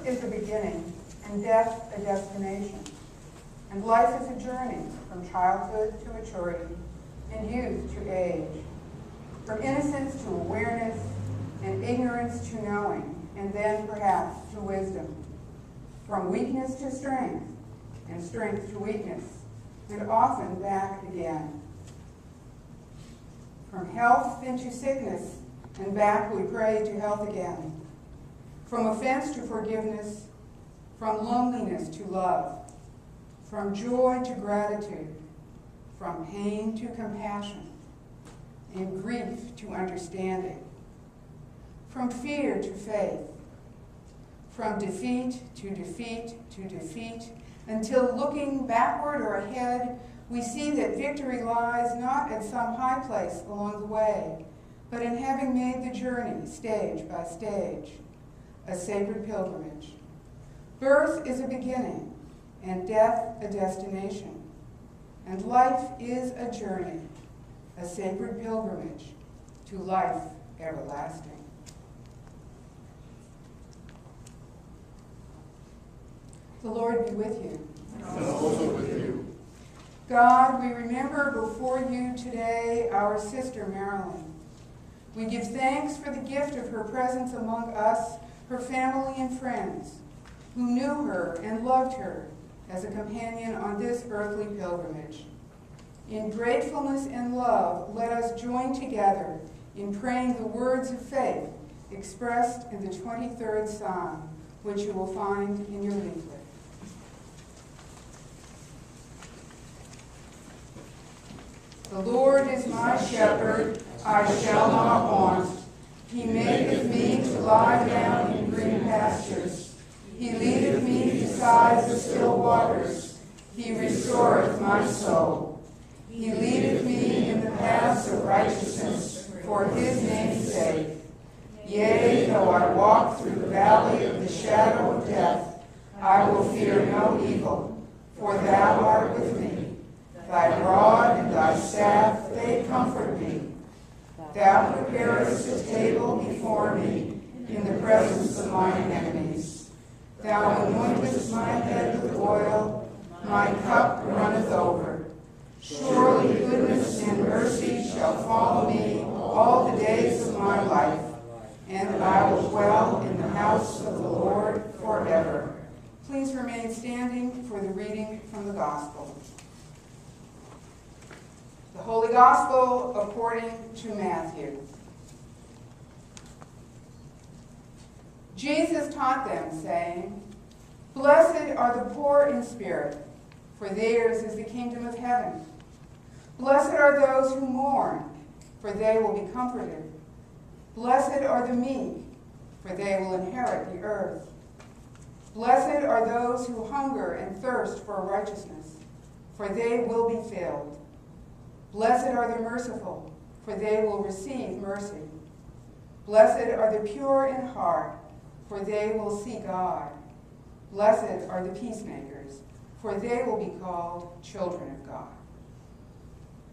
Birth is a beginning, and death a destination. And life is a journey from childhood to maturity, and youth to age. From innocence to awareness, and ignorance to knowing, and then perhaps to wisdom. From weakness to strength, and strength to weakness, and often back again. From health then to sickness, and back we pray to health again. From offense to forgiveness, from loneliness to love, from joy to gratitude, from pain to compassion, and grief to understanding, from fear to faith, from defeat to defeat to defeat, until looking backward or ahead, we see that victory lies not at some high place along the way, but in having made the journey stage by stage, a sacred pilgrimage. Birth is a beginning, and death a destination, and life is a journey, a sacred pilgrimage to life everlasting. The Lord be with you. And also with you. God, we remember before you today our sister Marilyn. We give thanks for the gift of her presence among us, her family and friends, who knew her and loved her as a companion on this earthly pilgrimage. In gratefulness and love, let us join together in praying the words of faith expressed in the 23rd Psalm, which you will find in your leaflet. The Lord is my shepherd, I shall not want. He maketh me to lie down in green pastures. He leadeth me beside the still waters. He restoreth my soul. He leadeth me in the paths of righteousness for his name's sake. Yea, though I walk through the valley of the shadow of death, I will fear no evil, for thou art with me. Thy rod and thy staff, they comfort me. Thou preparest a table before me in the presence of mine enemies. Thou anointest my head with oil, my cup runneth over. Surely goodness and mercy shall follow me all the days of my life, and I will dwell in the house of the Lord forever. Please remain standing for the reading from the Gospel. The Holy Gospel according to Matthew. Jesus taught them, saying, Blessed are the poor in spirit, for theirs is the kingdom of heaven. Blessed are those who mourn, for they will be comforted. Blessed are the meek, for they will inherit the earth. Blessed are those who hunger and thirst for righteousness, for they will be filled. Blessed are the merciful, for they will receive mercy. Blessed are the pure in heart, for they will see God. Blessed are the peacemakers, for they will be called children of God.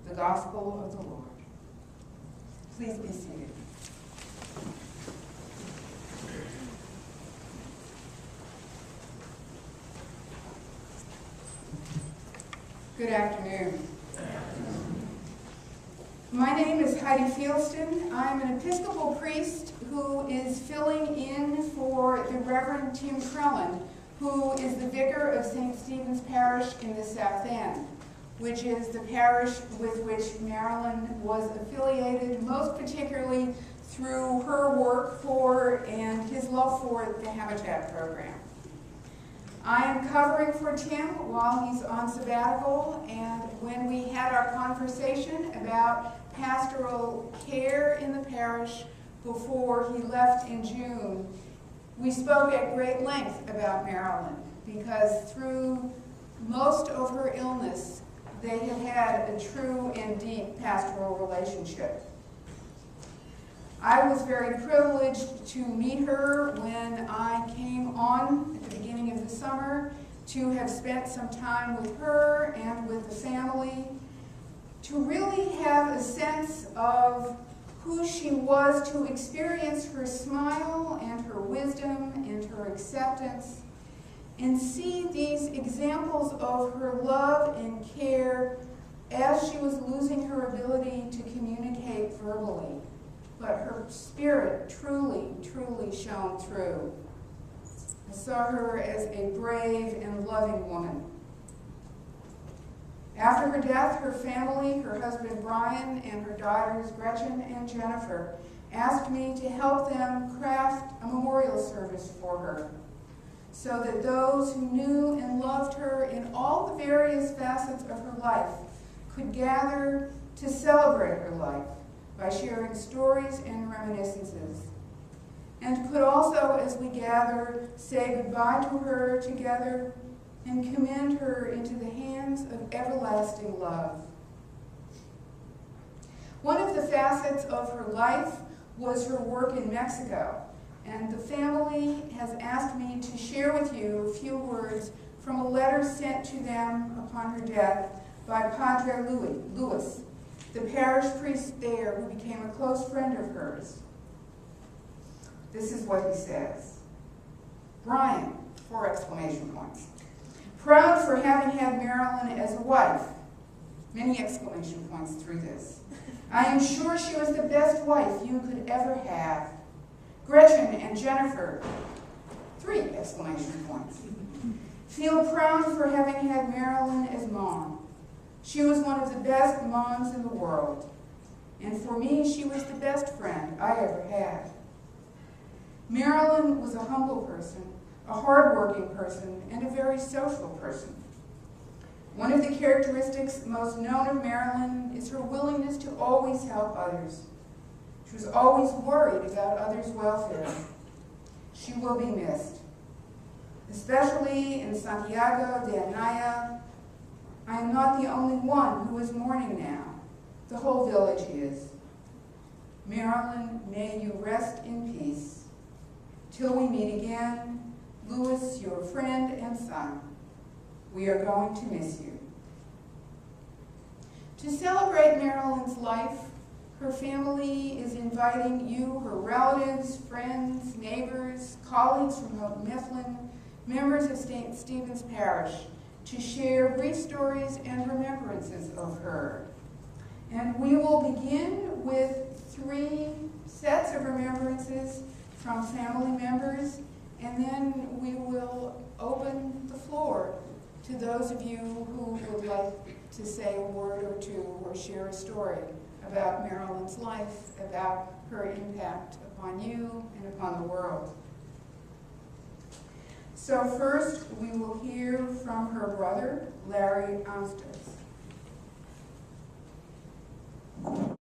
The Gospel of the Lord. Please be seated. Good afternoon. My name is Heidi Fielston. I'm an Episcopal priest who is filling in for the Reverend Tim Krellen, who is the vicar of St. Stephen's Parish in the South End, which is the parish with which Marilyn was affiliated, most particularly through her work for and his love for the Habitat program. I am covering for Tim while he's on sabbatical, and when we had our conversation about pastoral care in the parish before he left in June, we spoke at great length about Marilyn, because through most of her illness, they had had a true and deep pastoral relationship. I was very privileged to meet her when I came on at the beginning of the summer, to have spent some time with her and with the family, to really have a sense of who she was, to experience her smile and her wisdom and her her acceptance, and see these examples of her love and care as she was losing her ability to communicate verbally. But her spirit truly, truly shone through. I saw her as a brave and loving woman. After her death, her family, her husband Brian, and her daughters Gretchen and Jennifer asked me to help them craft a memorial service for her, so that those who knew and loved her in all the various facets of her life could gather to celebrate her life by sharing stories and reminiscences, and could also, as we gather, say goodbye to her together and commend her into the hands of everlasting love. One of the facets of her life was her work in Mexico, and the family has asked me to share with you a few words from a letter sent to them upon her death by Padre Luis, the parish priest there who became a close friend of hers. This is what he says. Brian, 4 exclamation points. Proud for having had Marilyn as a wife. Many exclamation points through this. I am sure she was the best wife you could ever have. Gretchen and Jennifer, 3 exclamation points. Feel proud for having had Marilyn as mom. She was one of the best moms in the world. And for me, she was the best friend I ever had. Marilyn was a humble person, a hardworking person, and a very social person. One of the characteristics most known of Marilyn is her willingness to always help others. She was always worried about others' welfare. She will be missed. Especially in Santiago de Anaya, I am not the only one who is mourning now. The whole village is. Marilyn, may you rest in peace. Till we meet again, Louis, your friend and son, we are going to miss you. To celebrate Marilyn's life, her family is inviting you, her relatives, friends, neighbors, colleagues from Houghton Mifflin, members of St. Stephen's Parish, to share brief stories and remembrances of her. And we will begin with 3 sets of remembrances from family members, and then we will open the floor to those of you who would like to say a word or two or share a story about Marilyn's life, about her impact upon you and upon the world. So first, we will hear from her brother, Larry Amstutz.